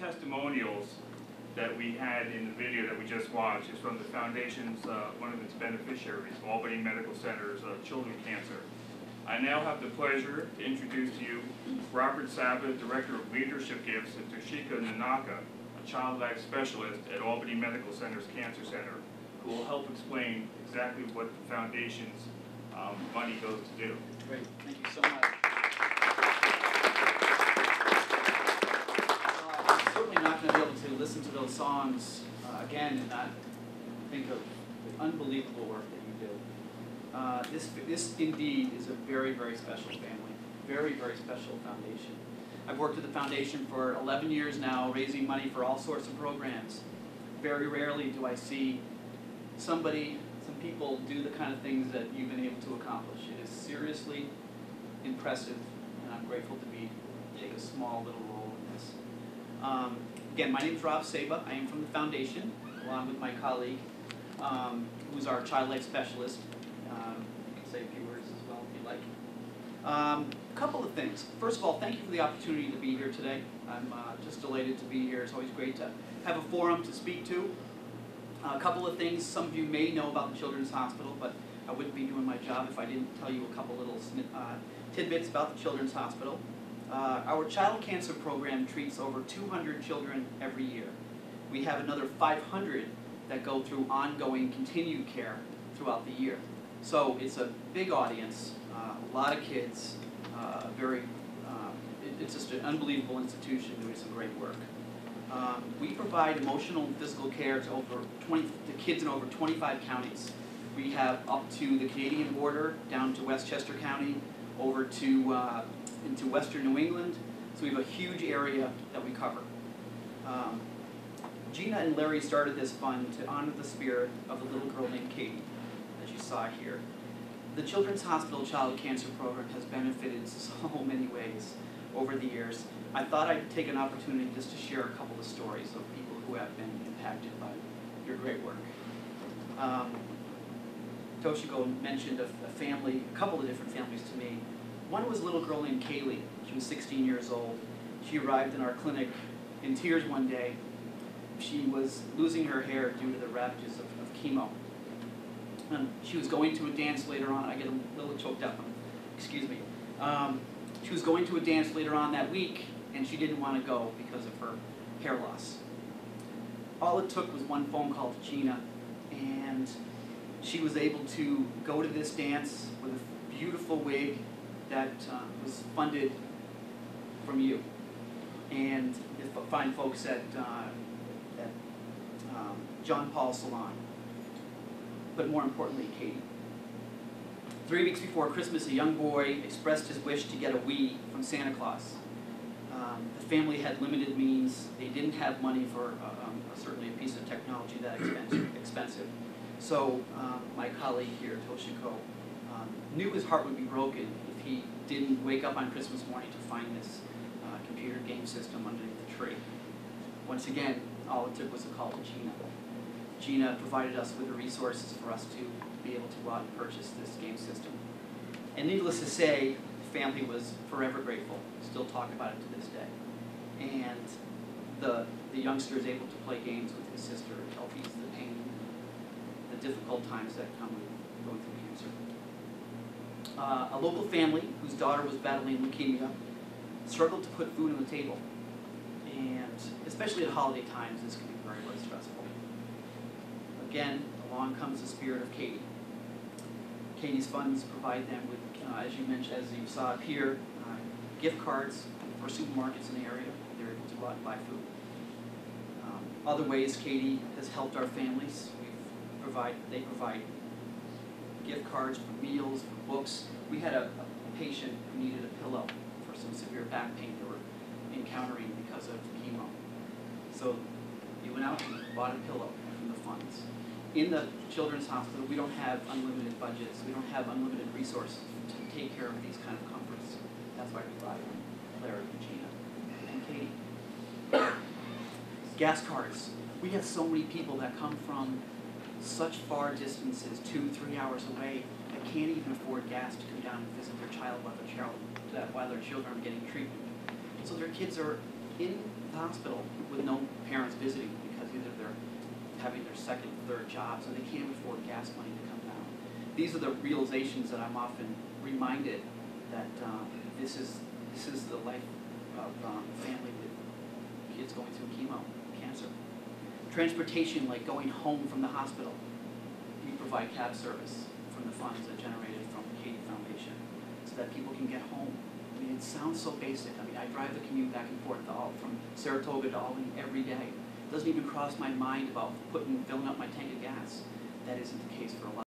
testimonials that we had in the video that we just watched is from the Foundation's, one of its beneficiaries, Albany Medical Center's children cancer. I now have the pleasure to introduce to you Robert Saba, Director of Leadership Gifts, and Toshiko Nanaka, a child life specialist at Albany Medical Center's Cancer Center, who will help explain exactly what the Foundation's money goes to do. Great, thank you so much. I'm certainly not going to be able to listen to those songs again and not think of the unbelievable work that you do. This indeed is a very, very special family, very, very special foundation. I've worked with the foundation for 11 years now, raising money for all sorts of programs. Very rarely do I see some people do the kind of things that you've been able to accomplish. It is seriously impressive, and I'm grateful to take a small little role in this. Again, my name is Rob Saba. I am from the foundation, along with my colleague, who's our child life specialist. You can say a few words as well if you'd like. A couple of things. First of all, thank you for the opportunity to be here today. I'm just delighted to be here. It's always great to have a forum to speak to. A couple of things. Some of you may know about the Children's Hospital, but I wouldn't be doing my job if I didn't tell you a couple little tidbits about the Children's Hospital. Our child cancer program treats over 200 children every year. We have another 500 that go through ongoing continued care throughout the year. So it's a big audience, a lot of kids, it's just an unbelievable institution doing some great work. We provide emotional and physical care to kids in over 25 counties. We have up to the Canadian border, down to Westchester County, over to into western New England. So we have a huge area that we cover. Gina and Larry started this fund to honor the spirit of a little girl named Catie, as you saw here. The Children's Hospital Child Cancer Program has benefited in so many ways over the years. I thought I'd take an opportunity just to share a couple of stories of people who have been impacted by your great work. Toshiko mentioned a couple of different families to me. One was a little girl named Kaylee. She was 16 years old. She arrived in our clinic in tears one day. She was losing her hair due to the ravages of chemo. And she was going to a dance later on. I get a little choked up. Excuse me. She was going to a dance later on that week, and she didn't want to go because of her hair loss. All it took was one phone call to Gina, and she was able to go to this dance with a beautiful wig that was funded from you, and fine folks at John Paul Salon. But more importantly, Catie. 3 weeks before Christmas, a young boy expressed his wish to get a Wii from Santa Claus. The family had limited means. They didn't have money for certainly a piece of technology that expensive. So my colleague here, Toshiko, knew his heart would be broken if he didn't wake up on Christmas morning to find this computer game system underneath the tree. Once again, all it took was a call to Gina. Gina provided us with the resources for us to be able to go out and purchase this game system. And needless to say, the family was forever grateful. Still talk about it to this day. And the youngster is able to play games with his sister to help ease the pain, the difficult times that come with going through cancer. A local family whose daughter was battling leukemia struggled to put food on the table. And especially at holiday times, this can be very, very stressful. Again, along comes the spirit of Catie. Catie's funds provide them with, as you mentioned, as you saw up here, gift cards for supermarkets in the area. They're able to go out and buy food. Other ways Catie has helped our families. They provide gift cards for meals, for books. We had a patient who needed a pillow for some severe back pain they were encountering because of chemo. So you went out and bought a pillow from the funds. In the Children's Hospital, we don't have unlimited budgets. We don't have unlimited resources to take care of these kind of comforts. That's why we rely on Larry and Gina and Catie. Gas cards. We have so many people that come from such far distances, 2-3 hours away, that can't even afford gas to come down and visit their child while their children are getting treatment. So their kids are in the hospital with no parents visiting because either they're having their second, third jobs, and they can't afford gas money to come down. These are the realizations that I'm often reminded that this is the life of family with kids going through chemo, cancer. Transportation, like going home from the hospital. We provide cab service from the funds that are generated from the Catie Foundation so that people can get home. I mean, it sounds so basic. I mean, I drive the commute back and forth from Saratoga to Albany every day. It doesn't even cross my mind about filling up my tank of gas. That isn't the case for a lot.